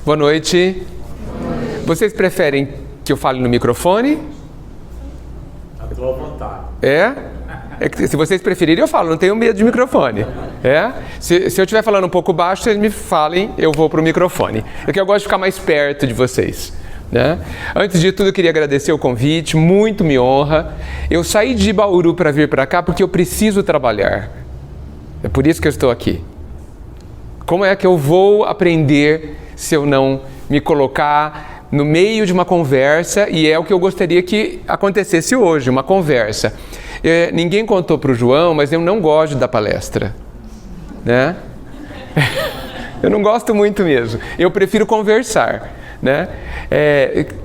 Boa noite. Vocês preferem que eu fale no microfone? À tua vontade. É que se vocês preferirem, eu falo, não tenho medo de microfone. Se eu estiver falando um pouco baixo, vocês me falem, eu vou para o microfone. É que eu gosto de ficar mais perto de vocês. Antes de tudo, eu queria agradecer o convite, muito me honra. Eu saí de Bauru para vir para cá porque eu preciso trabalhar. É por isso que eu estou aqui. Como é que eu vou aprender se eu não me colocar no meio de uma conversa? E é o que eu gostaria que acontecesse hoje, uma conversa. Ninguém contou para o João, mas eu não gosto da palestra. Eu não gosto muito mesmo. Eu prefiro conversar.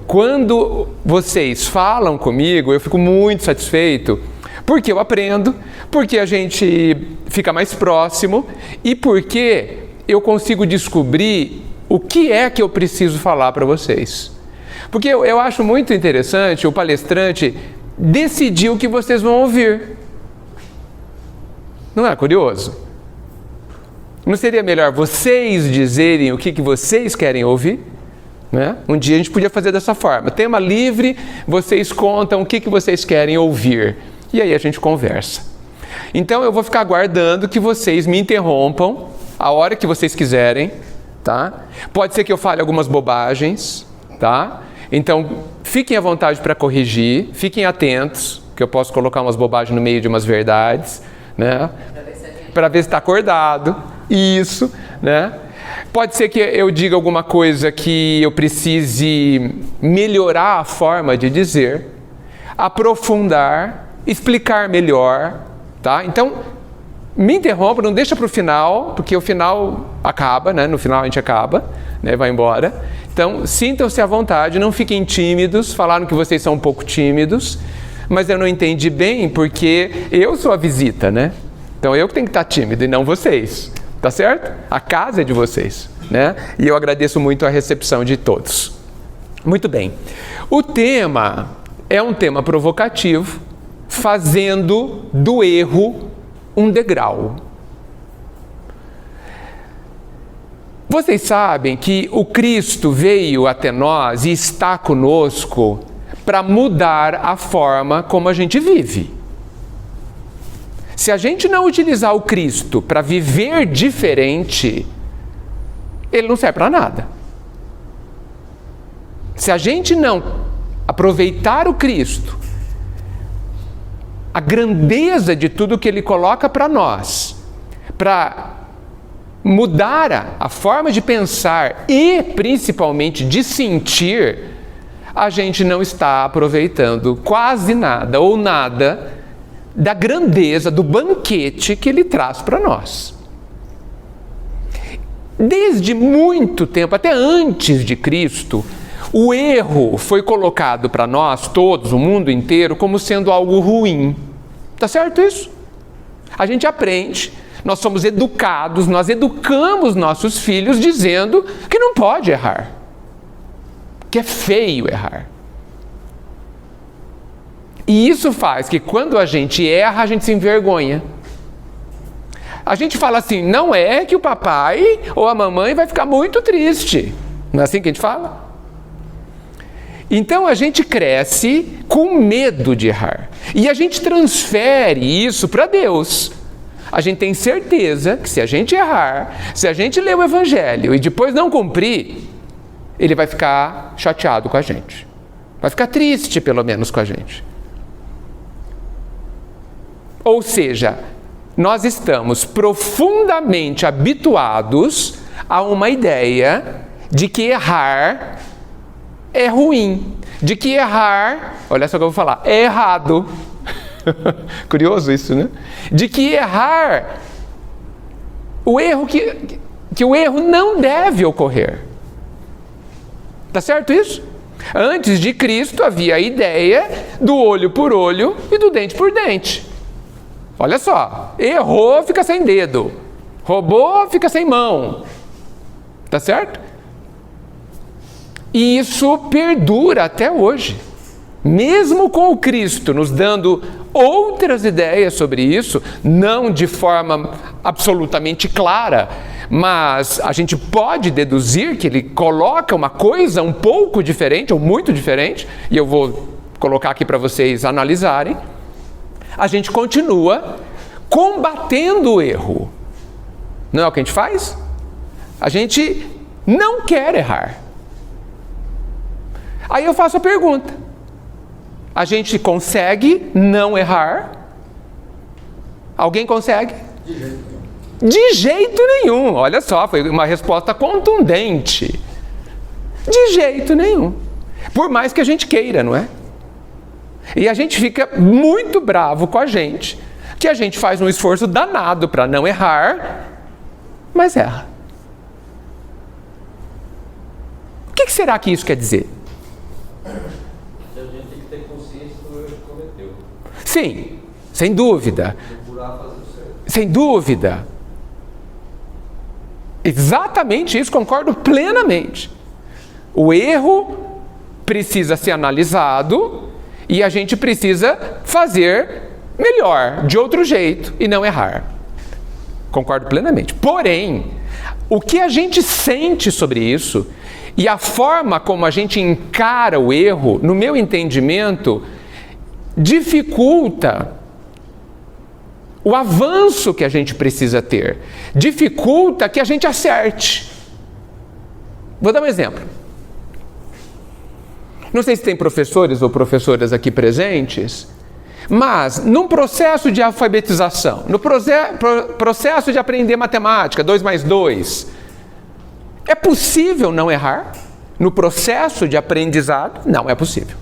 Quando vocês falam comigo, eu fico muito satisfeito, porque eu aprendo, porque a gente fica mais próximo e porque eu consigo descobrir o que é que eu preciso falar para vocês. Porque eu acho muito interessante o palestrante decidir o que vocês vão ouvir. Não é curioso? Não seria melhor vocês dizerem o que vocês querem ouvir? Um dia a gente podia fazer dessa forma. Tema livre, vocês contam o que vocês querem ouvir. E aí a gente conversa. Então eu vou ficar aguardando que vocês me interrompam a hora que vocês quiserem. Pode ser que eu fale algumas bobagens. Então fiquem à vontade para corrigir. Fiquem atentos, que eu posso colocar umas bobagens no meio de umas verdades. Para ver se está acordado. Isso, Pode ser que eu diga alguma coisa que eu precise melhorar a forma de dizer, aprofundar, explicar melhor, Então, me interrompa, não deixa para o final, porque o final acaba, No final a gente acaba, vai embora. Então, sintam-se à vontade, não fiquem tímidos. Falaram que vocês são um pouco tímidos, mas eu não entendi bem, porque eu sou a visita, Então, eu que tenho que estar tímido e não vocês. Tá certo? A casa é de vocês, E eu agradeço muito a recepção de todos. Muito bem. O tema é um tema provocativo, fazendo do erro um degrau. Vocês sabem que o Cristo veio até nós e está conosco para mudar a forma como a gente vive. Se a gente não utilizar o Cristo para viver diferente, ele não serve para nada. Se a gente não aproveitar o Cristo, a grandeza de tudo que ele coloca para nós, para mudar a forma de pensar e principalmente de sentir, a gente não está aproveitando quase nada ou nada da grandeza, do banquete que ele traz para nós. Desde muito tempo, até antes de Cristo, o erro foi colocado para nós, todos, o mundo inteiro, como sendo algo ruim. Tá certo isso? A gente aprende, nós somos educados, nós educamos nossos filhos dizendo que não pode errar, que é feio errar. E isso faz que quando a gente erra, a gente se envergonha. A gente fala assim, não é que o papai ou a mamãe vai ficar muito triste. Não é assim que a gente fala? Então a gente cresce com medo de errar. E a gente transfere isso para Deus. A gente tem certeza que se a gente errar, se a gente ler o Evangelho e depois não cumprir, ele vai ficar chateado com a gente. Vai ficar triste, pelo menos, com a gente. Ou seja, nós estamos profundamente habituados a uma ideia de que errar é ruim, de que errar, olha só o que eu vou falar, é errado. Curioso isso, De que errar, que o erro não deve ocorrer. Tá certo isso? Antes de Cristo havia a ideia do olho por olho e do dente por dente. Olha só, errou, fica sem dedo. Roubou, fica sem mão. Tá certo? E isso perdura até hoje. Mesmo com o Cristo nos dando outras ideias sobre isso, não de forma absolutamente clara, mas a gente pode deduzir que ele coloca uma coisa um pouco diferente ou muito diferente, e eu vou colocar aqui para vocês analisarem. A gente continua combatendo o erro. Não é o que a gente faz? A gente não quer errar. Aí eu faço a pergunta: a gente consegue não errar? Alguém consegue? De jeito nenhum. Olha só, foi uma resposta contundente. De jeito nenhum. Por mais que a gente queira, não é? E a gente fica muito bravo com a gente, que a gente faz um esforço danado para não errar, mas erra. O que será que isso quer dizer? A gente tem que ter consciência do erro que cometeu. Sim, sem dúvida. Procurar fazer o certo. Sem dúvida. Exatamente isso, concordo plenamente. O erro precisa ser analisado e a gente precisa fazer melhor, de outro jeito, e não errar. Concordo plenamente. Porém, o que a gente sente sobre isso e a forma como a gente encara o erro, no meu entendimento, dificulta o avanço que a gente precisa ter, dificulta que a gente acerte. Vou dar um exemplo. Não sei se tem professores ou professoras aqui presentes, mas num processo de alfabetização, no processo de aprender matemática, 2 mais 2, é possível não errar? No processo de aprendizado, não é possível.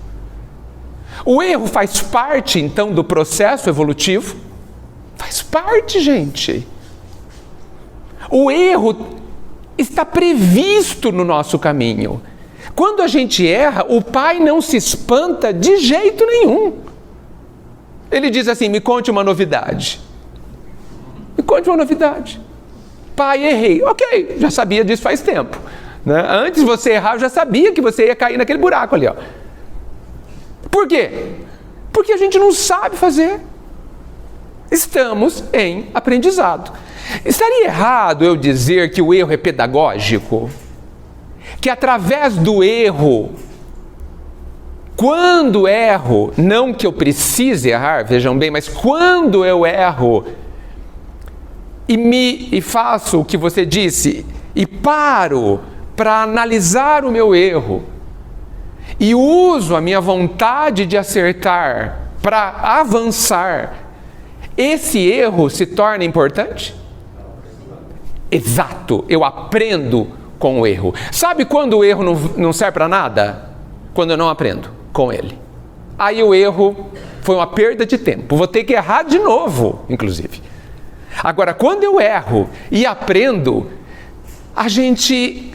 O erro faz parte, então, do processo evolutivo? Faz parte, gente. O erro está previsto no nosso caminho. Quando a gente erra, o pai não se espanta de jeito nenhum. Ele diz assim: me conte uma novidade. Me conte uma novidade. Pai, errei. Ok, já sabia disso faz tempo, né? Antes de você errar, eu já sabia que você ia cair naquele buraco ali, ó. Por quê? Porque a gente não sabe fazer. Estamos em aprendizado. Estaria errado eu dizer que o erro é pedagógico? Que através do erro, quando erro, não que eu precise errar, vejam bem, mas quando eu erro e faço o que você disse, e paro para analisar o meu erro, e uso a minha vontade de acertar para avançar, esse erro se torna importante? Exato, eu aprendo com o erro. Sabe quando o erro não serve para nada? Quando eu não aprendo com ele. Aí o erro foi uma perda de tempo. Vou ter que errar de novo, inclusive. Agora, quando eu erro e aprendo, a gente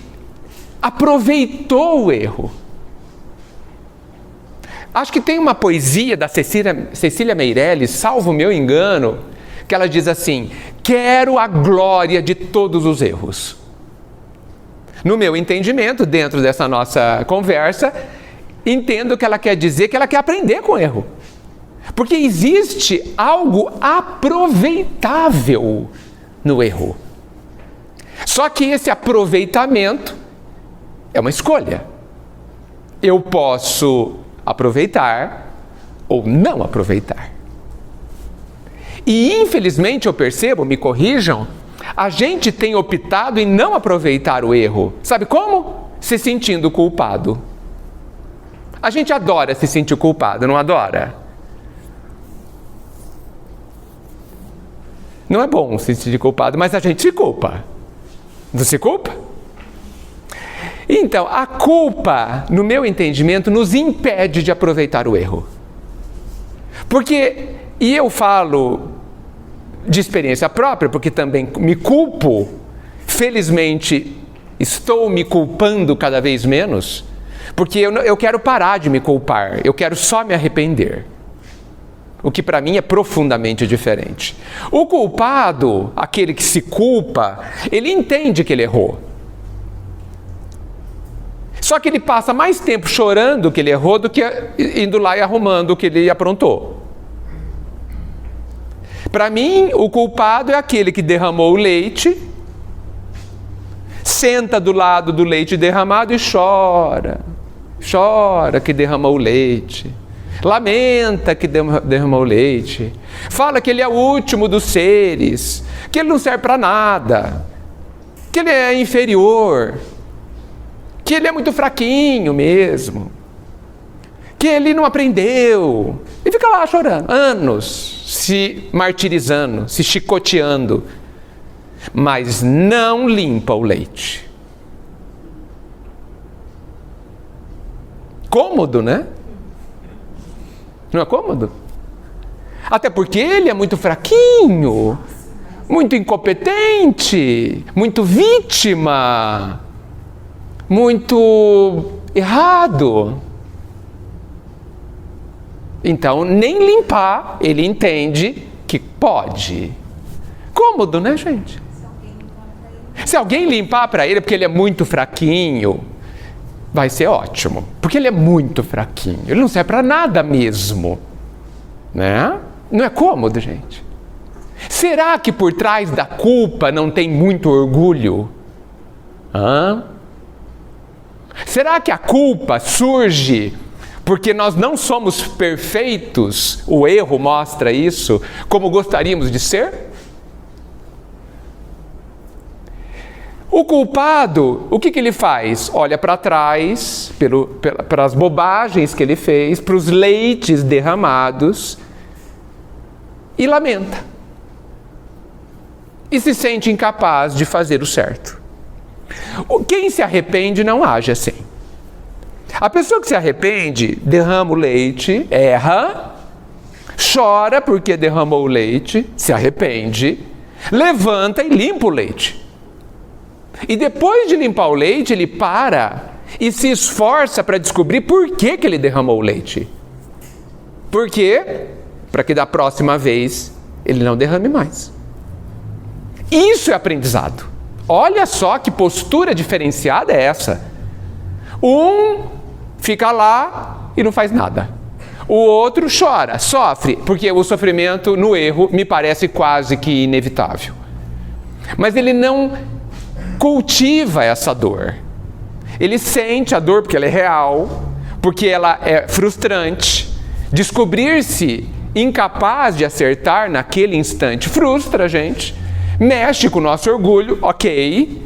aproveitou o erro. Acho que tem uma poesia da Cecília Meirelles, salvo o meu engano, que ela diz assim: quero a glória de todos os erros. No meu entendimento, dentro dessa nossa conversa, entendo que ela quer dizer que ela quer aprender com o erro. Porque existe algo aproveitável no erro. Só que esse aproveitamento é uma escolha. Eu posso aproveitar ou não aproveitar. E infelizmente eu percebo, me corrijam, a gente tem optado em não aproveitar o erro. Sabe como? Se sentindo culpado. A gente adora se sentir culpado, não adora? Não é bom se sentir culpado, mas a gente se culpa. Você culpa? Então, a culpa, no meu entendimento, nos impede de aproveitar o erro. Porque, e eu falo de experiência própria, porque também me culpo, felizmente estou me culpando cada vez menos, porque eu quero parar de me culpar, eu quero só me arrepender. O que para mim é profundamente diferente. O culpado, aquele que se culpa, ele entende que ele errou. Só que ele passa mais tempo chorando que ele errou do que indo lá e arrumando o que ele aprontou. Para mim, o culpado é aquele que derramou o leite, senta do lado do leite derramado e chora. Chora que derramou o leite. Lamenta que derramou o leite. Fala que ele é o último dos seres, que ele não serve para nada, que ele é inferior, que ele é muito fraquinho mesmo, que ele não aprendeu. E fica lá chorando, anos, se martirizando, se chicoteando, mas não limpa o leite. Cômodo, né? Não é cômodo? Até porque ele é muito fraquinho, muito incompetente, muito vítima, muito errado. Então, nem limpar, ele entende que pode. Cômodo, né, gente? Se alguém limpar para ele, porque ele é muito fraquinho, vai ser ótimo. Porque ele é muito fraquinho. Ele não serve para nada mesmo. Né? Não é cômodo, gente? Será que por trás da culpa não tem muito orgulho? Será que a culpa surge porque nós não somos perfeitos? O erro mostra isso, como gostaríamos de ser? O culpado, o que ele faz? Olha para trás, para as bobagens que ele fez, para os leites derramados e lamenta. E se sente incapaz de fazer o certo. Quem se arrepende não age assim. A pessoa que se arrepende, derrama o leite, erra, chora porque derramou o leite, se arrepende, levanta e limpa o leite. E depois de limpar o leite, ele para e se esforça para descobrir por que ele derramou o leite. Por quê? Para que da próxima vez ele não derrame mais. Isso é aprendizado. Olha só que postura diferenciada é essa. Um fica lá e não faz nada. O outro chora, sofre, porque o sofrimento no erro me parece quase que inevitável. Mas ele não cultiva essa dor. Ele sente a dor porque ela é real, porque ela é frustrante. Descobrir-se incapaz de acertar naquele instante frustra a gente, mexe com o nosso orgulho, ok,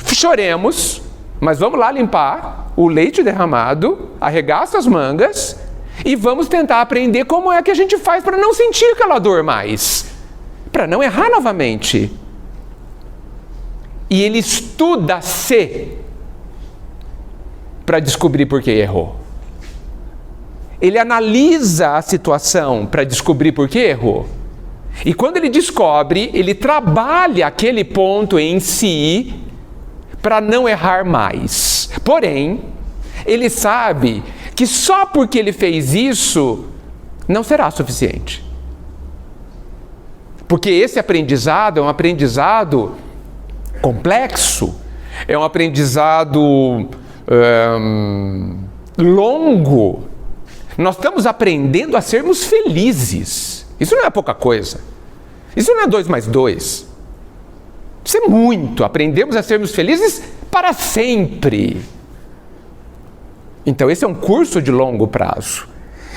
choremos, mas vamos lá limpar o leite derramado, arregaça as mangas e vamos tentar aprender como é que a gente faz para não sentir aquela dor mais, para não errar novamente. E ele estuda-se para descobrir por que errou. Ele analisa a situação para descobrir por que errou. E quando ele descobre, ele trabalha aquele ponto em si para não errar mais. Porém, ele sabe que só porque ele fez isso não será suficiente. Porque esse aprendizado é um aprendizado complexo, é um aprendizado longo. Nós estamos aprendendo a sermos felizes. Isso não é pouca coisa. Isso não é 2 mais 2. Isso é muito. Aprendemos a sermos felizes para sempre. Então, esse é um curso de longo prazo.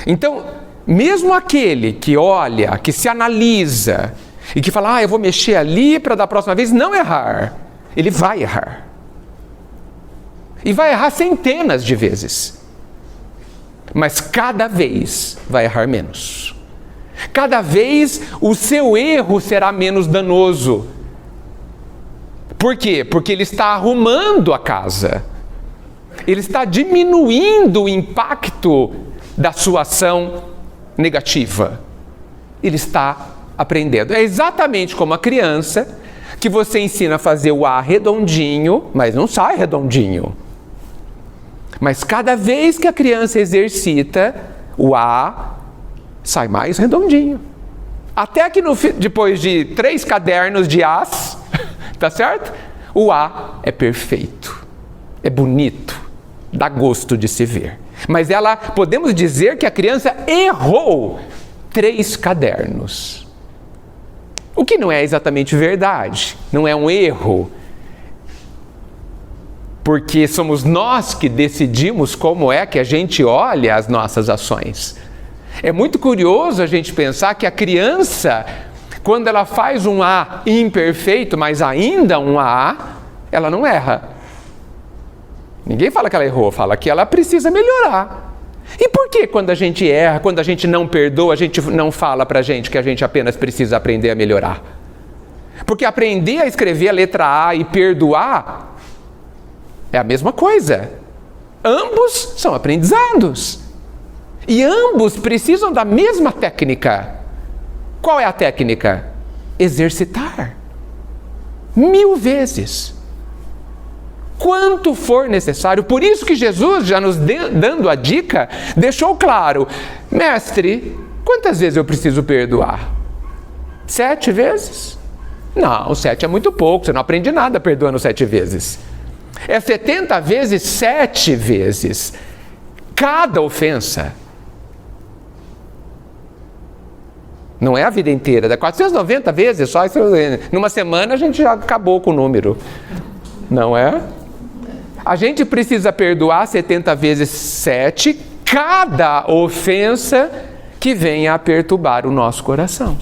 Então, mesmo aquele que olha, que se analisa e que fala, eu vou mexer ali para da próxima vez não errar, ele vai errar. E vai errar centenas de vezes. Mas cada vez vai errar menos. Cada vez o seu erro será menos danoso. Por quê? Porque ele está arrumando a casa. Ele está diminuindo o impacto da sua ação negativa. Ele está aprendendo. É exatamente como a criança que você ensina a fazer o A redondinho, mas não sai redondinho. Mas cada vez que a criança exercita, o A sai mais redondinho. Até que depois de 3 cadernos de As, tá certo? O A é perfeito, é bonito, dá gosto de se ver. Mas podemos dizer que a criança errou 3 cadernos. O que não é exatamente verdade, não é um erro. Porque somos nós que decidimos como é que a gente olha as nossas ações. É muito curioso a gente pensar que a criança, quando ela faz um A imperfeito, mas ainda um A, ela não erra. Ninguém fala que ela errou, fala que ela precisa melhorar. E por que quando a gente erra, quando a gente não perdoa, a gente não fala pra gente que a gente apenas precisa aprender a melhorar? Porque aprender a escrever a letra A e perdoar é a mesma coisa. Ambos são aprendizados. E ambos precisam da mesma técnica. Qual é a técnica? Exercitar. 1000 vezes. Quanto for necessário. Por isso que Jesus, já nos dando a dica, deixou claro: mestre, quantas vezes eu preciso perdoar? 7 vezes? Não, 7 é muito pouco, você não aprende nada perdoando 7 vezes. É 70 vezes 7 vezes. Cada ofensa. Não é a vida inteira, dá 490 vezes só. Numa semana a gente já acabou com o número. Não é? A gente precisa perdoar 70 vezes 7 cada ofensa que venha a perturbar o nosso coração.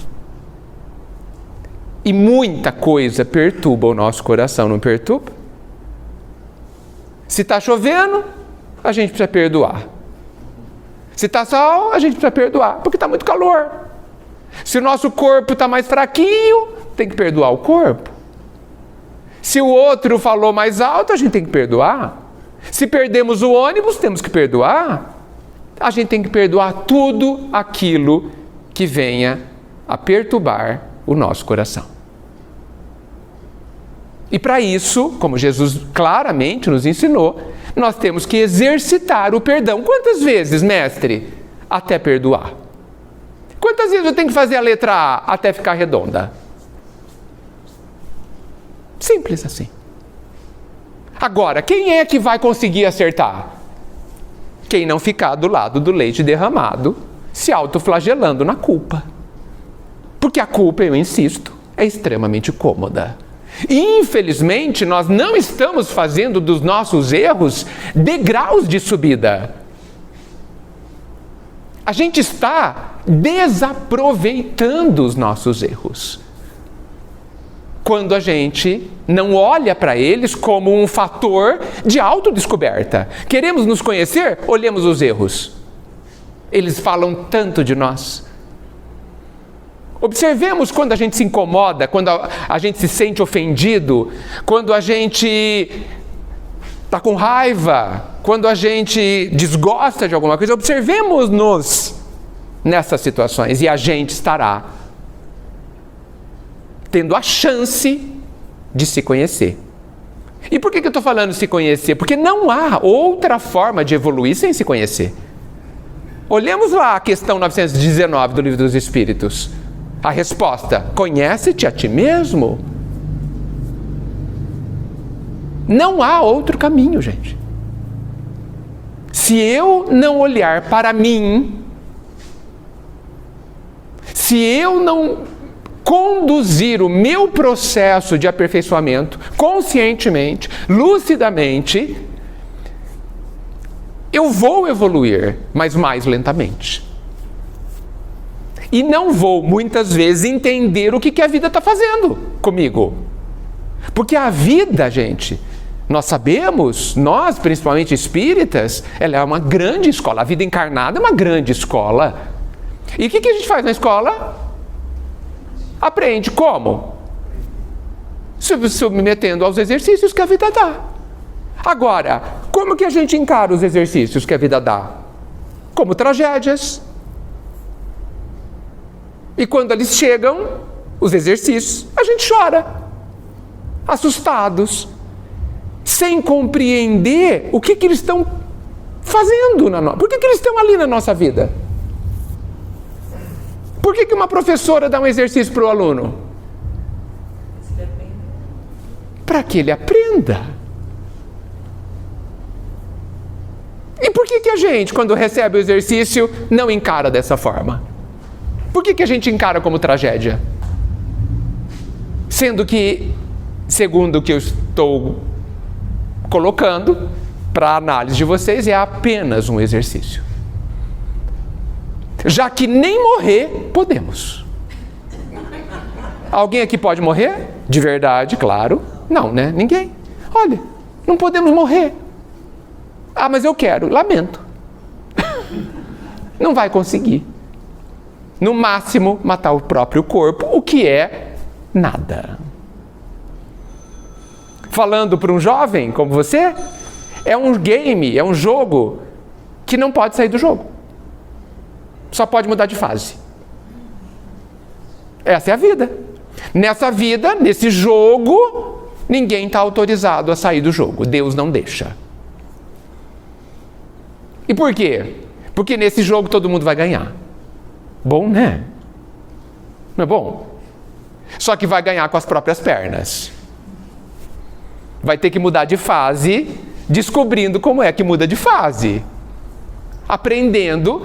E muita coisa perturba o nosso coração, não perturba? Se está chovendo, a gente precisa perdoar. Se está sol, a gente precisa perdoar, porque está muito calor. Se o nosso corpo está mais fraquinho, tem que perdoar o corpo. Se o outro falou mais alto, a gente tem que perdoar. Se perdemos o ônibus, temos que perdoar. A gente tem que perdoar tudo aquilo que venha a perturbar o nosso coração. E para isso, como Jesus claramente nos ensinou, nós temos que exercitar o perdão. Quantas vezes, mestre? Até perdoar. Quantas vezes eu tenho que fazer a letra A até ficar redonda? Simples assim. Agora, quem é que vai conseguir acertar? Quem não ficar do lado do leite derramado, se autoflagelando na culpa. Porque a culpa, eu insisto, é extremamente cômoda. E, infelizmente, nós não estamos fazendo dos nossos erros degraus de subida. A gente está desaproveitando os nossos erros. Quando a gente não olha para eles como um fator de autodescoberta. Queremos nos conhecer? Olhemos os erros. Eles falam tanto de nós. Observemos quando a gente se incomoda, quando a gente se sente ofendido, quando a gente está com raiva, quando a gente desgosta de alguma coisa. Observemos-nos nessas situações e a gente estará tendo a chance de se conhecer. E por que eu estou falando se conhecer? Porque não há outra forma de evoluir sem se conhecer. Olhemos lá a questão 919 do Livro dos Espíritos. A resposta: conhece-te a ti mesmo. Não há outro caminho, gente. Se eu não olhar para mim, se eu não conduzir o meu processo de aperfeiçoamento conscientemente, lucidamente, eu vou evoluir, mas mais lentamente. E não vou, muitas vezes, entender o que a vida está fazendo comigo. Porque a vida, gente, nós sabemos, nós, principalmente espíritas, ela é uma grande escola. A vida encarnada é uma grande escola. E o que a gente faz na escola? Aprende como? Se submetendo aos exercícios que a vida dá. Agora, como que a gente encara os exercícios que a vida dá? Como tragédias. E quando eles chegam, os exercícios, a gente chora, assustados, sem compreender o que eles estão fazendo. Por que eles estão ali na nossa vida? Por que uma professora dá um exercício para o aluno? Para que ele aprenda. E por que a gente, quando recebe o exercício, não encara dessa forma? Por que a gente encara como tragédia? Sendo que, segundo o que eu estou colocando para a análise de vocês, é apenas um exercício. Já que nem morrer podemos. Alguém aqui pode morrer? De verdade, claro. Não, né? Ninguém. Olha, não podemos morrer. Ah, mas eu quero. Lamento. Não vai conseguir. No máximo, matar o próprio corpo, o que é nada. Falando para um jovem como você, é um game, é um jogo que não pode sair do jogo. Só pode mudar de fase. Essa é a vida. Nessa vida, nesse jogo, ninguém está autorizado a sair do jogo. Deus não deixa. E por quê? Porque nesse jogo todo mundo vai ganhar. Bom, né? Não é bom? Só que vai ganhar com as próprias pernas. Vai ter que mudar de fase, descobrindo como é que muda de fase. Aprendendo.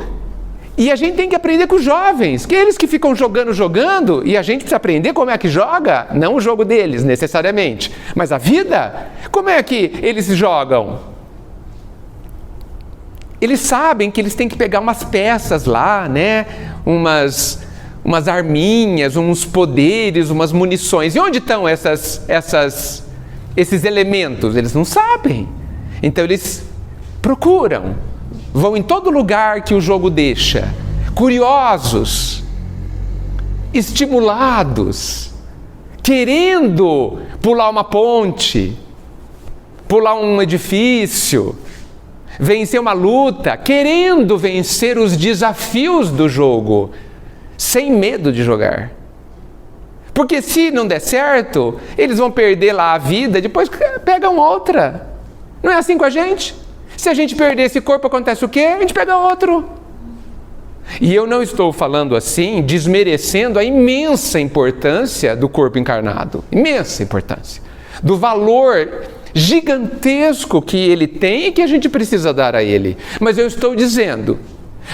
E a gente tem que aprender com os jovens, que eles que ficam jogando, e a gente precisa aprender como é que joga, não o jogo deles, necessariamente, mas a vida, como é que eles jogam? Eles sabem que eles têm que pegar umas peças lá, né? Umas arminhas, uns poderes, umas munições. E onde estão esses elementos? Eles não sabem. Então eles procuram. Vão em todo lugar que o jogo deixa, curiosos, estimulados, querendo pular uma ponte, pular um edifício, vencer uma luta, querendo vencer os desafios do jogo, sem medo de jogar. Porque se não der certo, eles vão perder lá a vida, depois pegam outra. Não é assim com a gente? Se a gente perder esse corpo, acontece o quê? A gente pega outro. E eu não estou falando assim, desmerecendo a imensa importância do corpo encarnado. Imensa importância. Do valor gigantesco que ele tem e que a gente precisa dar a ele. Mas eu estou dizendo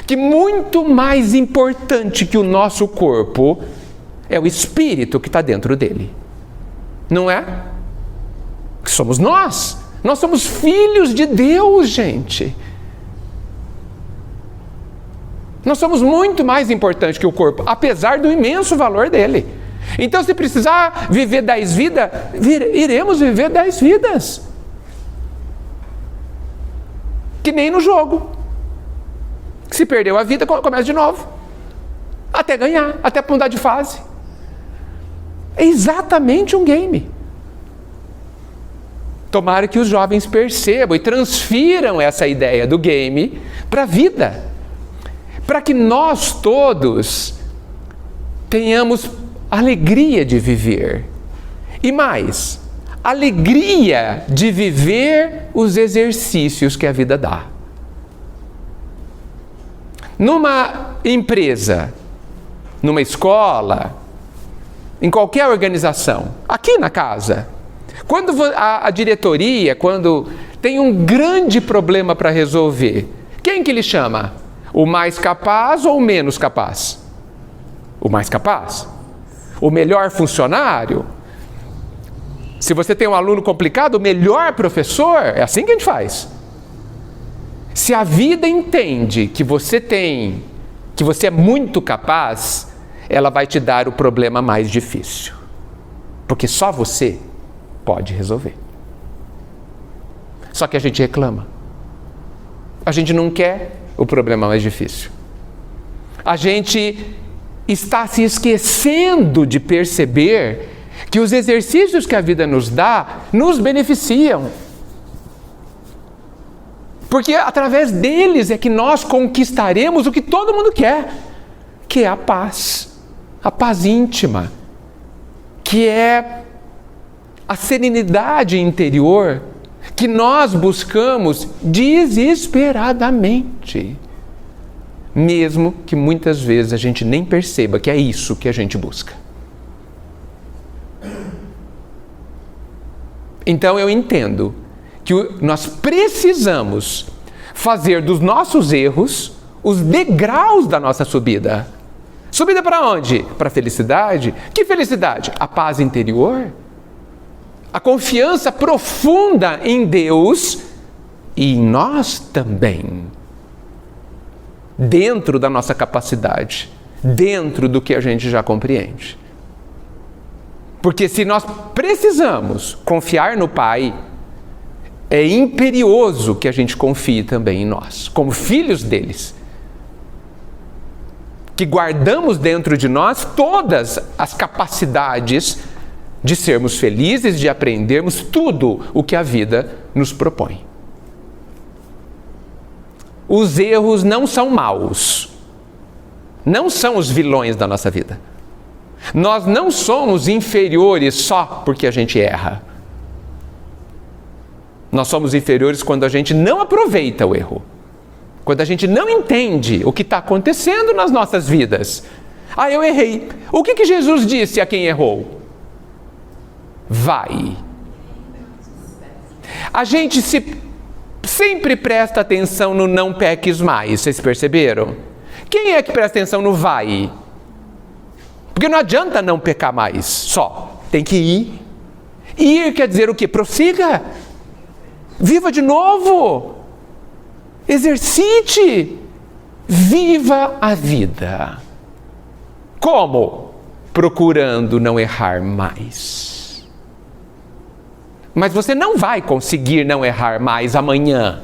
que muito mais importante que o nosso corpo é o espírito que está dentro dele. Não é? Que somos nós. Nós somos filhos de Deus, gente. Nós somos muito mais importantes que o corpo, apesar do imenso valor dele. Então, se precisar viver 10 vidas, iremos viver 10 vidas. Que nem no jogo. Se perdeu a vida, começa de novo. Até ganhar, até mudar de fase. É exatamente um game. Tomara que os jovens percebam e transfiram essa ideia do game para a vida. Para que nós todos tenhamos alegria de viver. E mais, alegria de viver os exercícios que a vida dá. Numa empresa, numa escola, em qualquer organização, aqui na casa, quando a diretoria, quando tem um grande problema para resolver, quem que ele chama? O mais capaz ou o menos capaz? O mais capaz. O melhor funcionário. Se você tem um aluno complicado, o melhor professor. É assim que a gente faz. Se a vida entende que você é muito capaz, ela vai te dar o problema mais difícil. Porque só você pode resolver. Só que a gente reclama. A gente não quer o problema mais difícil. A gente está se esquecendo de perceber que os exercícios que a vida nos dá nos beneficiam. Porque através deles é que nós conquistaremos o que todo mundo quer, que é a paz íntima, que é a serenidade interior que nós buscamos desesperadamente, mesmo que muitas vezes a gente nem perceba que é isso que a gente busca. Então eu entendo que nós precisamos fazer dos nossos erros os degraus da nossa subida. Subida para onde? Para a felicidade. Que felicidade? A paz interior. A confiança profunda em Deus e em nós também. Dentro da nossa capacidade. Dentro do que a gente já compreende. Porque se nós precisamos confiar no Pai, é imperioso que a gente confie também em nós, como filhos deles. Que guardamos dentro de nós todas as capacidades de sermos felizes, de aprendermos tudo o que a vida nos propõe. Os erros não são maus, não são os vilões da nossa vida. Nós não somos inferiores só porque a gente erra. Nós somos inferiores quando a gente não aproveita o erro. Quando a gente não entende o que está acontecendo nas nossas vidas. Ah, eu errei. O que Jesus disse a quem errou? Vai. A gente sempre presta atenção no não peques mais. Vocês perceberam? Quem é que presta atenção no vai? Porque não adianta não pecar mais, só. Tem que ir. Ir quer dizer o quê? Prossiga. Viva de novo. Exercite. Viva a vida. Como? Procurando não errar mais. Mas você não vai conseguir não errar mais amanhã.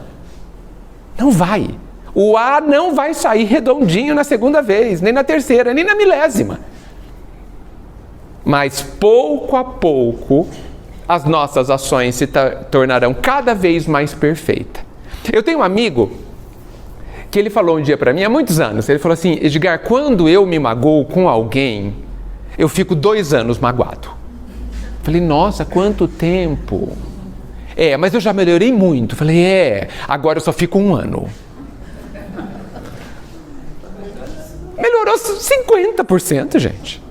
Não vai. O A não vai sair redondinho na segunda vez, nem na terceira, nem na milésima. Mas pouco a pouco as nossas ações se tornarão cada vez mais perfeitas. Eu tenho um amigo que ele falou um dia para mim, há muitos anos, ele falou assim: Edgar, quando eu me magoo com alguém, eu fico 2 anos magoado. Falei, nossa, quanto tempo! Mas eu já melhorei muito. Falei, agora eu só fico 1 ano. Melhorou 50%, gente.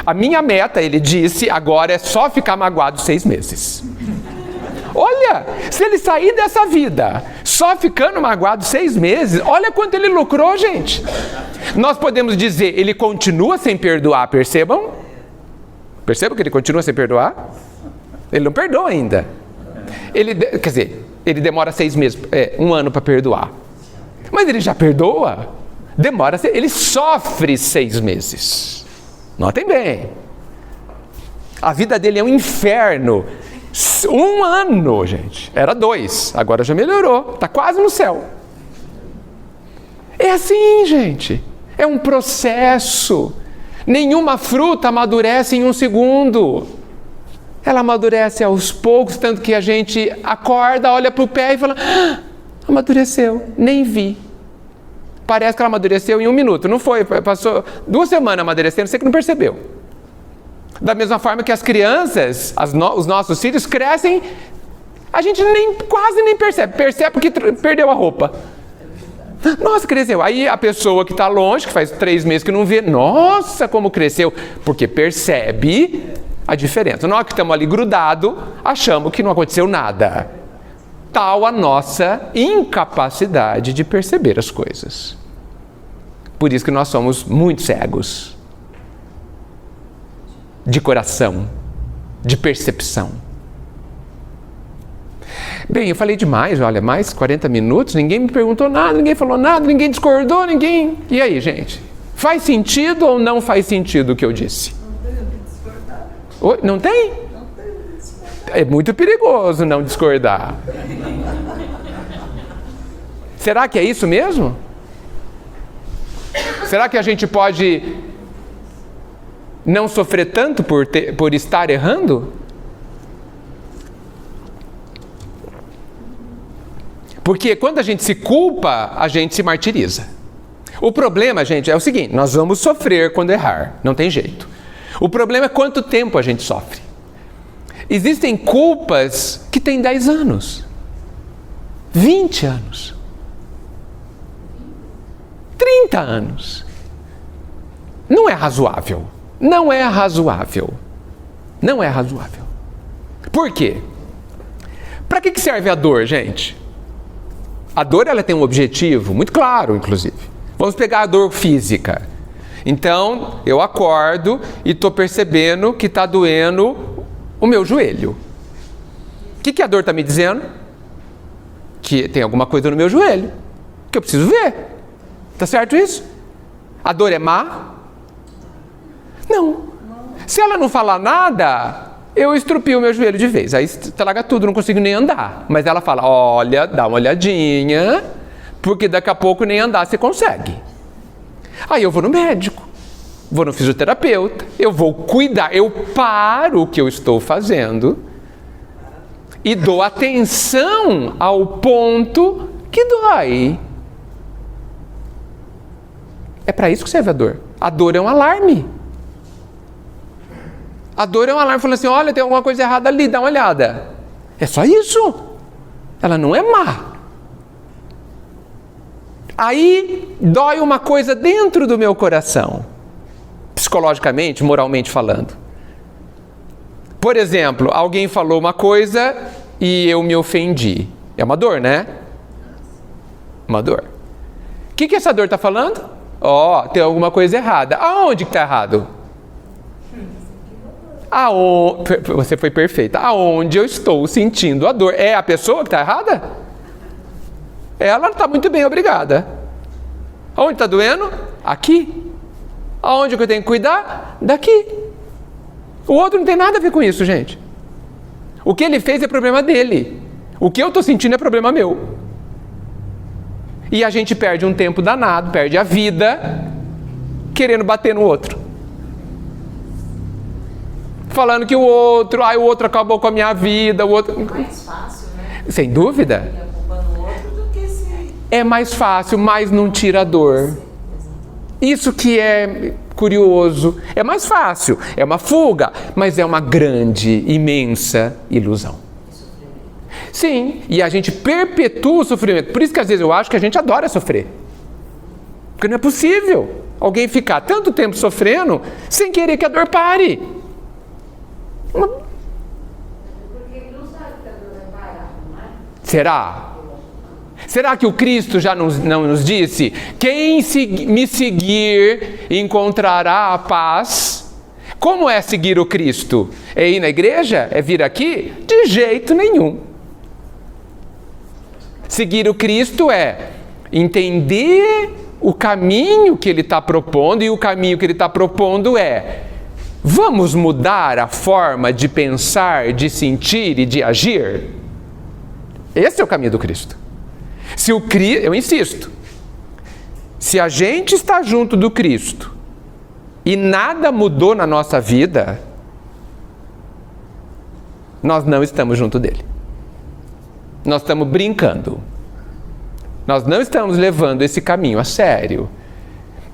A minha meta, ele disse, agora é só ficar magoado 6 meses. Olha, se ele sair dessa vida só ficando magoado 6 meses, olha quanto ele lucrou, gente. Nós podemos dizer, ele continua sem perdoar, percebam? Percebam que ele continua sem perdoar? Ele não perdoa ainda. Quer dizer, ele demora 6 meses, 1 ano para perdoar. Mas ele já perdoa? Ele sofre 6 meses. Notem bem. A vida dele é um inferno. 1 ano, gente. Era 2, agora já melhorou. Está quase no céu. É assim, gente. É um processo. Nenhuma fruta amadurece em 1 segundo. Ela amadurece aos poucos, tanto que a gente acorda, olha para o pé e fala, amadureceu, nem vi. Parece que ela amadureceu em 1 minuto. Não foi, passou 2 semanas amadurecendo, você que não percebeu. Da mesma forma que as crianças, os nossos filhos crescem, a gente quase nem percebe. Percebe porque perdeu a roupa. Nossa, cresceu. Aí a pessoa que está longe, que faz 3 meses que não vê, nossa, como cresceu. Porque percebe a diferença. Nós que estamos ali grudados, achamos que não aconteceu nada. Tal a nossa incapacidade de perceber as coisas. Por isso que nós somos muito cegos. De coração, de percepção. Bem, eu falei demais, olha, mais 40 minutos, ninguém me perguntou nada, ninguém falou nada, ninguém discordou, ninguém... E aí, gente? Faz sentido ou não faz sentido o que eu disse? Não tem o que discordar. Oi, não tem? Não tem o que discordar. É muito perigoso não discordar. Será que é isso mesmo? Será que a gente pode não sofrer tanto por estar errando? Porque quando a gente se culpa, a gente se martiriza. O problema, gente, é o seguinte, nós vamos sofrer quando errar, não tem jeito. O problema é quanto tempo a gente sofre. Existem culpas que têm 10 anos, 20 anos, 30 anos. Não é razoável. Não é razoável. Não é razoável. Por quê? Para que serve a dor, gente? A dor, ela tem um objetivo muito claro, inclusive. Vamos pegar a dor física. Então, eu acordo e estou percebendo que está doendo o meu joelho. O que a dor está me dizendo? Que tem alguma coisa no meu joelho, que eu preciso ver. Tá certo isso? A dor é má? Não. Se ela não falar nada, eu estrupio o meu joelho de vez. Aí estraga tudo, não consigo nem andar. Mas ela fala, olha, dá uma olhadinha, porque daqui a pouco nem andar você consegue. Aí eu vou no médico, vou no fisioterapeuta, eu vou cuidar, eu paro o que eu estou fazendo e dou atenção ao ponto que dói. É para isso que serve a dor. A dor é um alarme. A dor é um alarme falando assim, olha, tem alguma coisa errada ali, dá uma olhada. É só isso. Ela não é má. Aí dói uma coisa dentro do meu coração, psicologicamente, moralmente falando. Por exemplo, alguém falou uma coisa e eu me ofendi. É uma dor, né? Uma dor. O que essa dor está falando? Tem alguma coisa errada. Aonde que está errado? Você foi perfeita. Aonde eu estou sentindo a dor? É a pessoa que está errada? Ela está muito bem, obrigada. Aonde está doendo? Aqui. Aonde que eu tenho que cuidar? Daqui. O outro não tem nada a ver com isso, gente. O que ele fez é problema dele. O que eu estou sentindo é problema meu. E a gente perde um tempo danado, perde a vida, querendo bater no outro. Falando que o outro acabou com a minha vida, o outro... Mais fácil, né? Sem dúvida. E a culpa no outro do que se... É mais fácil, mas não tira a dor. Isso que é curioso. É mais fácil, é uma fuga, mas é uma grande, imensa ilusão. Sim, e a gente perpetua o sofrimento. Por isso que às vezes eu acho que a gente adora sofrer. Porque não é possível alguém ficar tanto tempo sofrendo sem querer que a dor pare. Porque não sabe que a dor vai parar, não é? Será? Será que o Cristo já não nos disse? Quem me seguir encontrará a paz. Como é seguir o Cristo? É ir na igreja? É vir aqui? De jeito nenhum. Seguir o Cristo é entender o caminho que Ele está propondo, e o caminho que Ele está propondo é: vamos mudar a forma de pensar, de sentir e de agir? Esse é o caminho do Cristo. Eu insisto, se a gente está junto do Cristo e nada mudou na nossa vida, nós não estamos junto dele. Nós estamos brincando. Nós não estamos levando esse caminho a sério.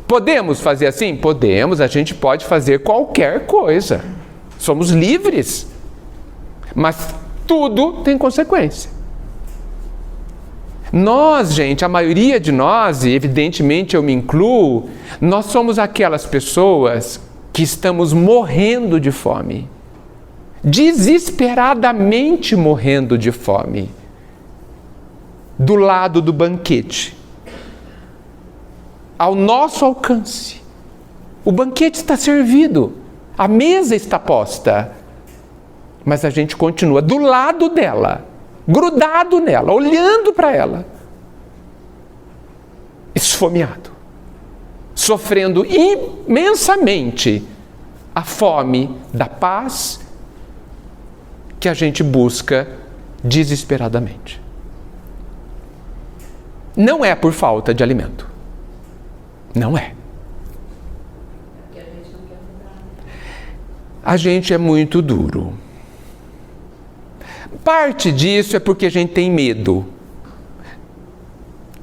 Podemos fazer assim? Podemos, a gente pode fazer qualquer coisa. Somos livres. Mas tudo tem consequência. Nós, gente, a maioria de nós, e evidentemente eu me incluo, nós somos aquelas pessoas que estamos morrendo de fome. Desesperadamente morrendo de fome. Do lado do banquete. Ao nosso alcance. O banquete está servido. A mesa está posta. Mas a gente continua do lado dela. Grudado nela, olhando para ela. Esfomeado. Sofrendo imensamente a fome da paz que a gente busca desesperadamente. Não é por falta de alimento. Não é. Porque a gente não quer mudar. A gente é muito duro. Parte disso é porque a gente tem medo.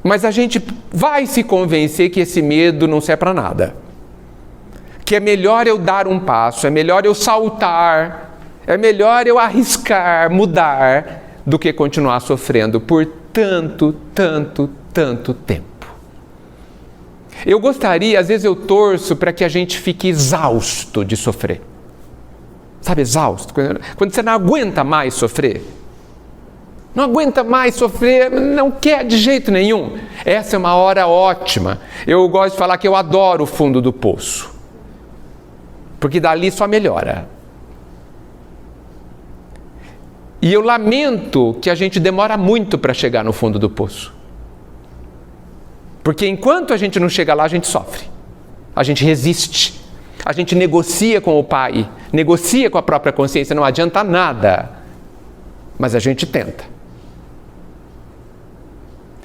Mas a gente vai se convencer que esse medo não serve para nada. Que é melhor eu dar um passo, é melhor eu saltar, é melhor eu arriscar, mudar, do que continuar sofrendo por tanto tempo. Eu gostaria, às vezes eu torço para que a gente fique exausto de sofrer. Sabe, exausto? Quando você não aguenta mais sofrer. Não aguenta mais sofrer, não quer de jeito nenhum. Essa é uma hora ótima. Eu gosto de falar que eu adoro o fundo do poço. Porque dali só melhora. E eu lamento que a gente demora muito para chegar no fundo do poço. Porque enquanto a gente não chega lá, a gente sofre. A gente resiste. A gente negocia com o Pai. Negocia com a própria consciência. Não adianta nada. Mas a gente tenta.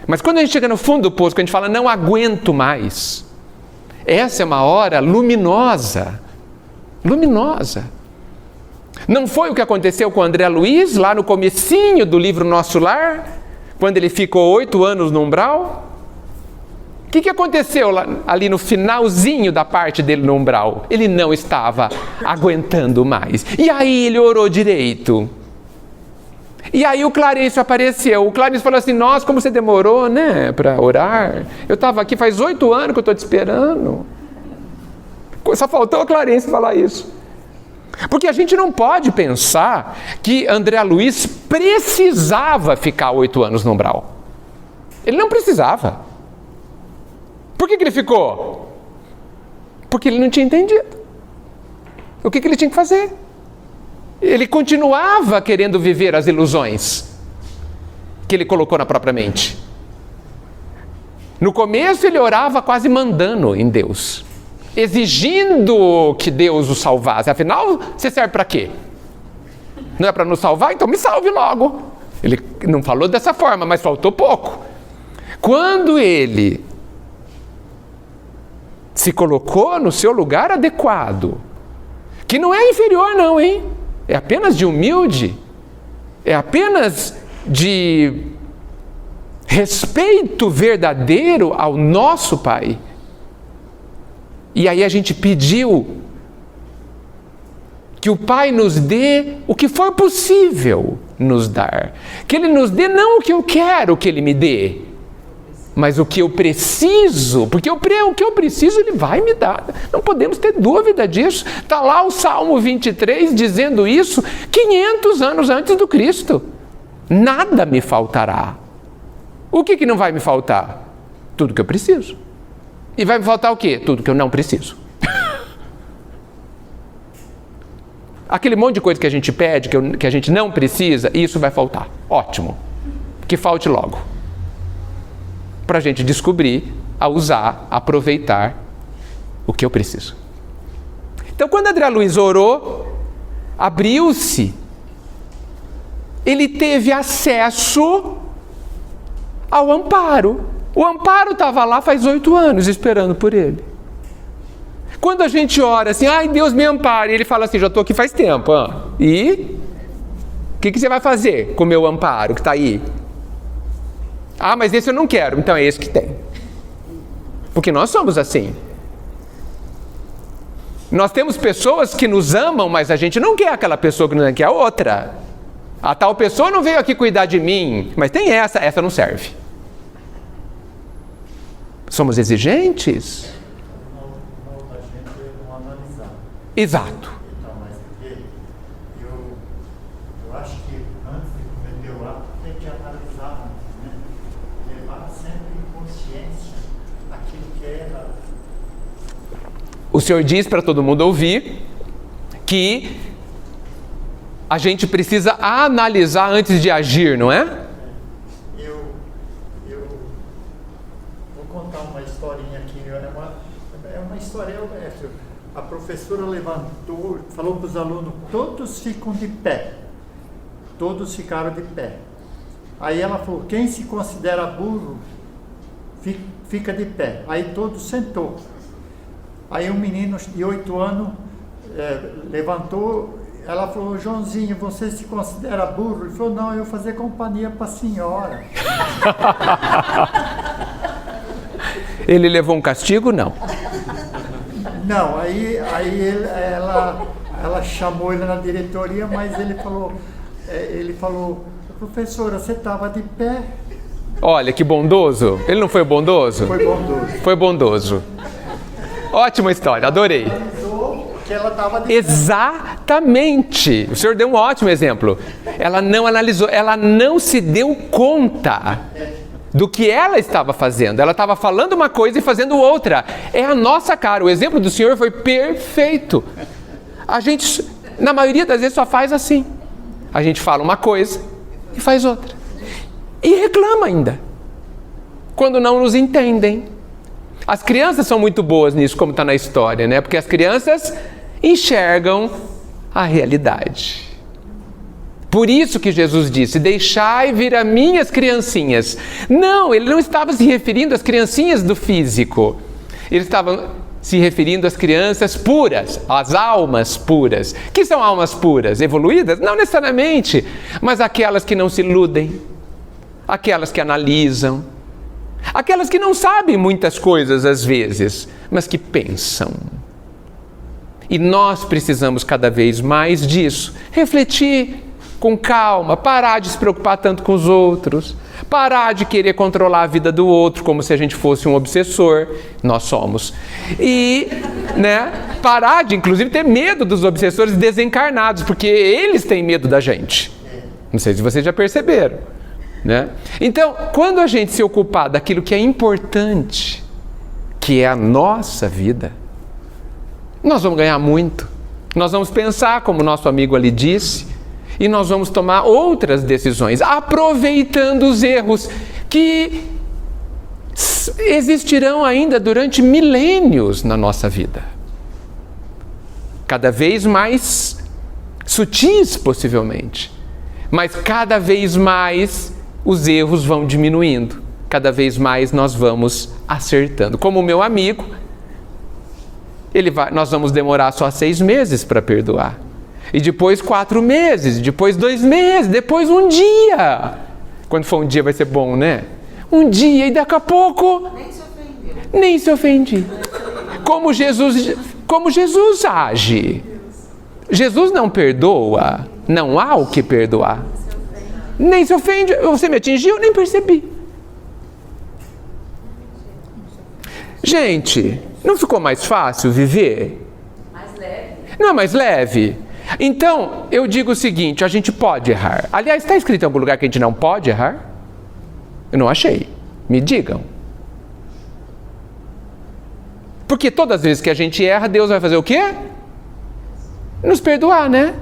Mas quando a gente chega no fundo do poço, quando a gente fala, não aguento mais, essa é uma hora luminosa. Luminosa. Não foi o que aconteceu com o André Luiz, lá no comecinho do livro Nosso Lar, quando ele ficou 8 anos no umbral? O que aconteceu ali no finalzinho da parte dele no umbral? Ele não estava aguentando mais. E aí ele orou direito. E aí o Clarencio apareceu. O Clarencio falou assim, nossa, como você demorou, né, para orar. Eu estava aqui faz 8 anos que eu estou te esperando. Só faltou o Clarencio falar isso. Porque a gente não pode pensar que André Luiz precisava ficar 8 anos no umbral. Ele não precisava. Por que ele ficou? Porque ele não tinha entendido. O que ele tinha que fazer? Ele continuava querendo viver as ilusões que ele colocou na própria mente. No começo ele orava quase mandando em Deus, exigindo que Deus o salvasse. Afinal, você serve para quê? Não é para nos salvar? Então me salve logo. Ele não falou dessa forma, mas faltou pouco. Quando ele se colocou no seu lugar adequado, que não é inferior não, hein? É apenas de humilde, é apenas de respeito verdadeiro ao nosso Pai. E aí a gente pediu que o Pai nos dê o que for possível nos dar. Que Ele nos dê não o que eu quero que Ele me dê, mas o que eu preciso, porque o que eu preciso Ele vai me dar. Não podemos ter dúvida disso. Está lá o Salmo 23 dizendo isso 500 anos antes do Cristo. Nada me faltará. O que não vai me faltar? Tudo que eu preciso. E vai me faltar o quê? Tudo que eu não preciso. Aquele monte de coisa que a gente pede, que a gente não precisa, isso vai faltar. Ótimo. Que falte logo. Para a gente descobrir, a usar, a aproveitar o que eu preciso. Então, quando André Luiz orou, abriu-se, ele teve acesso ao amparo. O amparo estava lá faz 8 anos, esperando por ele. Quando a gente ora assim, ai Deus me ampare, ele fala assim, já estou aqui faz tempo. E? O que você vai fazer com o meu amparo que está aí? Ah, mas esse eu não quero. Então é esse que tem. Porque nós somos assim. Nós temos pessoas que nos amam, mas a gente não quer aquela pessoa que não quer a outra. A tal pessoa não veio aqui cuidar de mim, mas tem essa não serve. Somos exigentes. A gente não analisar. Exato. Então, mas eu acho que antes de cometer o ato, tem que analisar antes, né? Levar sempre em consciência aquilo que é errado. O Senhor diz para todo mundo ouvir que a gente precisa analisar antes de agir, não é? Eu vou contar uma historinha aqui. É uma história. A professora levantou, falou para os alunos, todos ficam de pé. Todos ficaram de pé. Aí ela falou, quem se considera burro, fica de pé. Aí todos sentou. Aí um menino de 8 anos levantou, ela falou, Joãozinho, você se considera burro? Ele falou, não, eu vou fazer companhia para a senhora. Ele levou um castigo? Não. Não, aí ela chamou ele na diretoria, mas ele falou, professora, você estava de pé? Olha, que bondoso. Ele não foi bondoso? Foi bondoso. Foi bondoso. Ótima história, adorei. Analisou o que ela estava... Exatamente. O senhor deu um ótimo exemplo. Ela não analisou, ela não se deu conta do que ela estava fazendo. Ela estava falando uma coisa e fazendo outra. É a nossa cara. O exemplo do senhor foi perfeito. A gente, na maioria das vezes, só faz assim. A gente fala uma coisa e faz outra. E reclama ainda, quando não nos entendem. As crianças são muito boas nisso, como está na história, né? Porque as crianças enxergam a realidade. Por isso que Jesus disse, deixai vir a minhas criancinhas. Não, ele não estava se referindo às criancinhas do físico. Ele estava se referindo às crianças puras, às almas puras. Que são almas puras? Evoluídas? Não necessariamente, mas aquelas que não se iludem, aquelas que analisam, aquelas que não sabem muitas coisas às vezes, mas que pensam. E nós precisamos cada vez mais disso. Refletir com calma, parar de se preocupar tanto com os outros, parar de querer controlar a vida do outro como se a gente fosse um obsessor. Nós somos. E, parar de, inclusive, ter medo dos obsessores desencarnados, porque eles têm medo da gente. Não sei se vocês já perceberam. Então, quando a gente se ocupar daquilo que é importante, que é a nossa vida, nós vamos ganhar muito. Nós vamos pensar, como nosso amigo ali disse, e nós vamos tomar outras decisões, aproveitando os erros que existirão ainda durante milênios na nossa vida. Cada vez mais sutis, possivelmente, mas cada vez mais os erros vão diminuindo, cada vez mais nós vamos acertando. Como o meu amigo, nós vamos demorar só 6 meses para perdoar, e depois 4 meses, depois 2 meses, depois 1 dia. Quando for 1 dia vai ser bom, né? 1 dia, e daqui a pouco nem se ofendi. Como Jesus age. Jesus não perdoa, não há o que perdoar. Nem se ofende. Você me atingiu, nem percebi. Gente, não ficou mais fácil viver? Mais leve. Não é mais leve? Então, eu digo o seguinte, a gente pode errar. Aliás, está escrito em algum lugar que a gente não pode errar? Eu não achei. Me digam. Porque todas as vezes que a gente erra, Deus vai fazer o quê? Nos perdoar, né?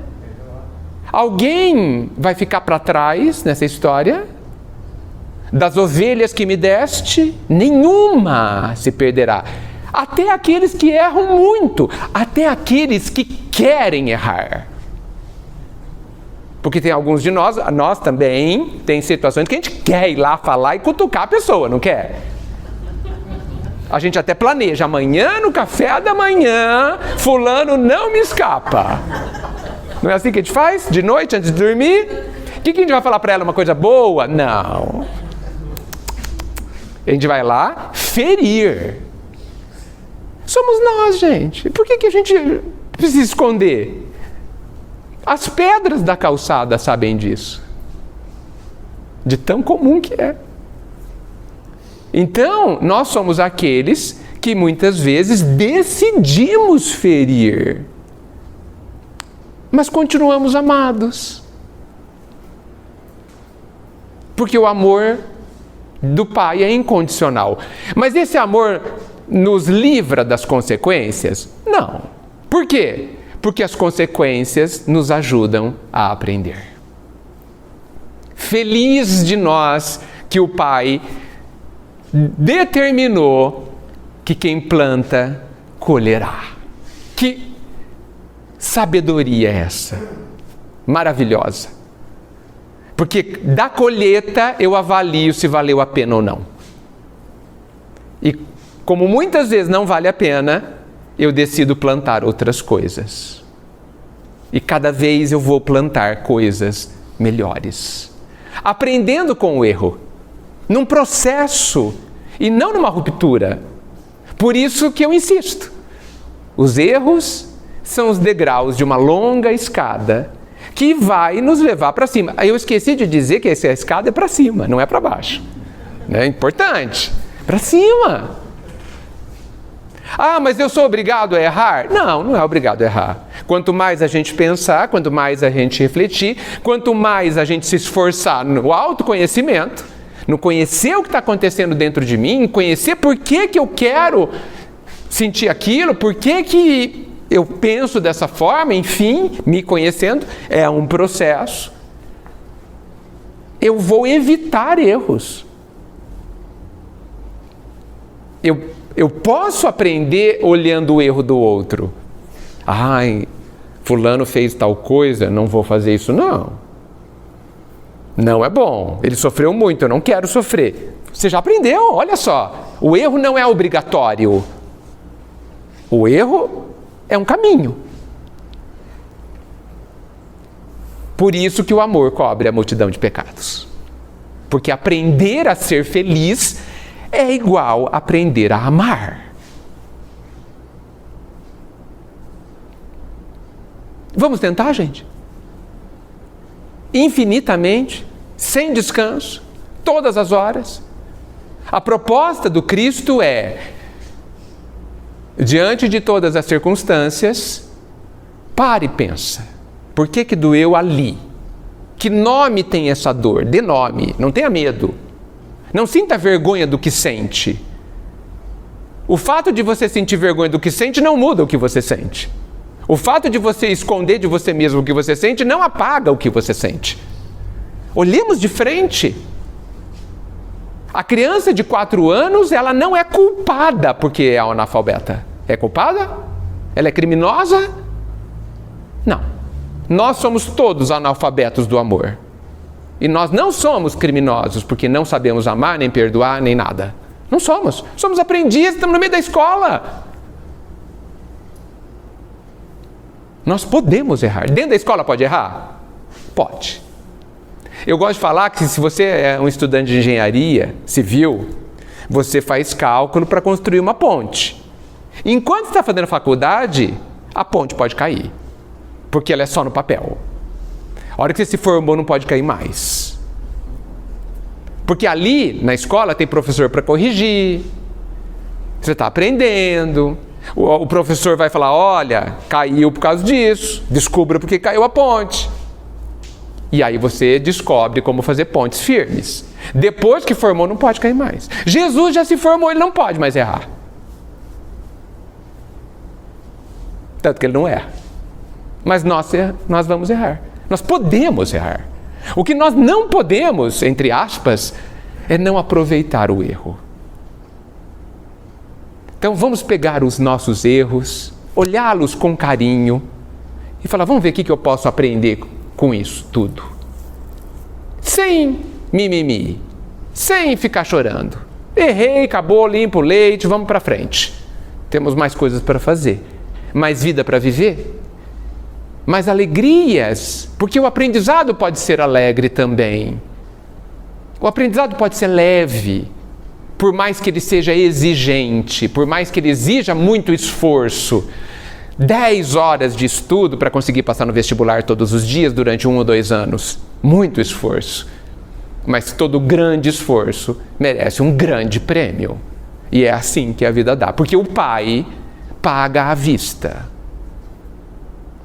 Alguém vai ficar para trás nessa história? Das ovelhas que me deste, nenhuma se perderá. Até aqueles que erram muito, até aqueles que querem errar. Porque tem alguns de nós também, tem situações que a gente quer ir lá falar e cutucar a pessoa, não quer? A gente até planeja, amanhã no café da manhã, fulano não me escapa. Não é assim que a gente faz? De noite, antes de dormir? O que a gente vai falar para ela? Uma coisa boa? Não. A gente vai lá ferir. Somos nós, gente. Por que a gente precisa esconder? As pedras da calçada sabem disso. De tão comum que é. Então, nós somos aqueles que muitas vezes decidimos ferir. Mas continuamos amados. Porque o amor do Pai é incondicional. Mas esse amor nos livra das consequências? Não. Por quê? Porque as consequências nos ajudam a aprender. Feliz de nós que o Pai determinou que quem planta, colherá. Que sabedoria é essa? Maravilhosa. Porque da colheita eu avalio se valeu a pena ou não. E como muitas vezes não vale a pena, eu decido plantar outras coisas. E cada vez eu vou plantar coisas melhores. Aprendendo com o erro. Num processo e não numa ruptura. Por isso que eu insisto. Os erros são os degraus de uma longa escada que vai nos levar para cima. Eu esqueci de dizer que essa escada é para cima, não é para baixo. É importante. Para cima. Ah, mas eu sou obrigado a errar? Não, não é obrigado a errar. Quanto mais a gente pensar, quanto mais a gente refletir, quanto mais a gente se esforçar no autoconhecimento, no conhecer o que está acontecendo dentro de mim, conhecer por que eu quero sentir aquilo, por que eu penso dessa forma, enfim, me conhecendo, é um processo. Eu vou evitar erros. Eu posso aprender olhando o erro do outro. Ai, fulano fez tal coisa, não vou fazer isso, não. Não é bom. Ele sofreu muito, eu não quero sofrer. Você já aprendeu, olha só. O erro não é obrigatório. O erro é um caminho. Por isso que o amor cobre a multidão de pecados. Porque aprender a ser feliz é igual a aprender a amar. Vamos tentar, gente? Infinitamente, sem descanso, todas as horas. A proposta do Cristo é: diante de todas as circunstâncias, pare e pensa. Por que doeu ali? Que nome tem essa dor? Dê nome, não tenha medo. Não sinta vergonha do que sente. O fato de você sentir vergonha do que sente não muda o que você sente. O fato de você esconder de você mesmo o que você sente não apaga o que você sente. Olhemos de frente. A criança de 4 anos, ela não é culpada porque é analfabeta. É culpada? Ela é criminosa? Não. Nós somos todos analfabetos do amor. E nós não somos criminosos porque não sabemos amar, nem perdoar, nem nada. Não somos. Somos aprendizes, estamos no meio da escola. Nós podemos errar. Dentro da escola pode errar? Pode. Eu gosto de falar que se você é um estudante de engenharia civil, você faz cálculo para construir uma ponte. Enquanto você está fazendo faculdade, a ponte pode cair. Porque ela é só no papel. A hora que você se formou, não pode cair mais. Porque ali, na escola, tem professor para corrigir. Você está aprendendo. O professor vai falar: olha, caiu por causa disso. Descubra porque caiu a ponte. E aí você descobre como fazer pontes firmes. Depois que formou, não pode cair mais. Jesus já se formou, ele não pode mais errar. Tanto que ele não erra. Mas nós vamos errar. Nós podemos errar. O que nós não podemos, entre aspas, é não aproveitar o erro. Então vamos pegar os nossos erros, olhá-los com carinho e falar: vamos ver o que eu posso aprender com isso tudo. Sem mimimi, sem ficar chorando. Errei, acabou, limpo o leite, vamos para frente. Temos mais coisas para fazer, mais vida para viver. Mas alegrias, porque o aprendizado pode ser alegre também. O aprendizado pode ser leve, por mais que ele seja exigente, por mais que ele exija muito esforço. 10 horas de estudo para conseguir passar no vestibular todos os dias durante 1 ou 2 anos. Muito esforço. Mas todo grande esforço merece um grande prêmio. E é assim que a vida dá, porque o Pai paga à vista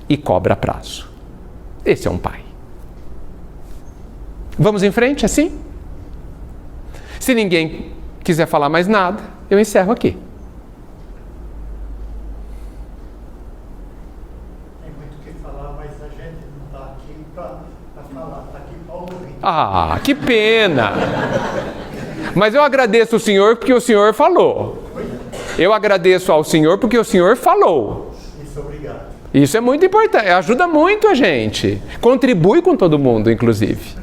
e cobra a prazo. Esse é um pai. Vamos em frente assim? Se ninguém quiser falar mais nada, eu encerro aqui. Tem muito o que falar, mas a gente não está aqui para falar, está aqui para ouvir. Ah, que pena! Mas eu agradeço o Senhor porque o Senhor falou. Eu agradeço ao Senhor porque o Senhor falou. Isso, obrigado. Isso é muito importante, ajuda muito a gente. Contribui com todo mundo, inclusive.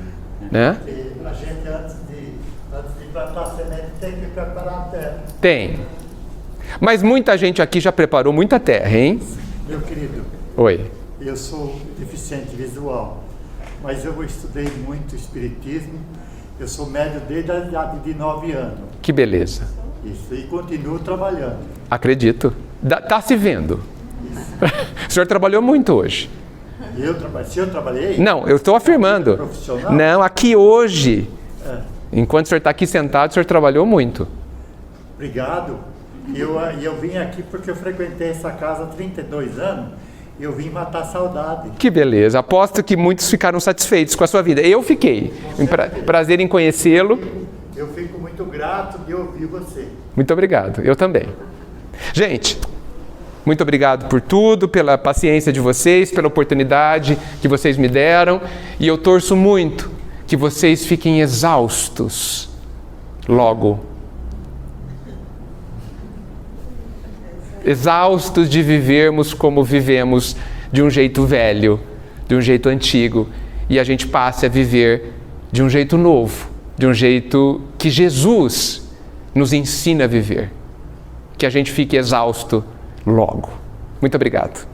Né? E a gente, antes de plantar semente, tem que preparar a terra. Tem. Mas muita gente aqui já preparou muita terra, hein? Meu querido, Oi. eu sou deficiente visual, mas eu estudei muito espiritismo. Eu sou médium desde a idade de 9 anos. Que beleza. Isso, e continuo trabalhando. Acredito. Tá se vendo. O senhor trabalhou muito hoje. Se eu trabalhei? Não, eu estou afirmando. Profissional? Não, aqui hoje. É. Enquanto o senhor está aqui sentado, o senhor trabalhou muito. Obrigado. E eu vim aqui porque eu frequentei essa casa há 32 anos e eu vim matar a saudade. Que beleza. Aposto que muitos ficaram satisfeitos com a sua vida. Eu fiquei. Prazer em conhecê-lo. Eu fico muito grato de ouvir você. Muito obrigado. Eu também. Gente, muito obrigado por tudo, pela paciência de vocês, pela oportunidade que vocês me deram. E eu torço muito que vocês fiquem exaustos logo. Exaustos de vivermos como vivemos, de um jeito velho, de um jeito antigo, e a gente passe a viver de um jeito novo, de um jeito que Jesus nos ensina a viver. Que a gente fique exausto logo. Muito obrigado.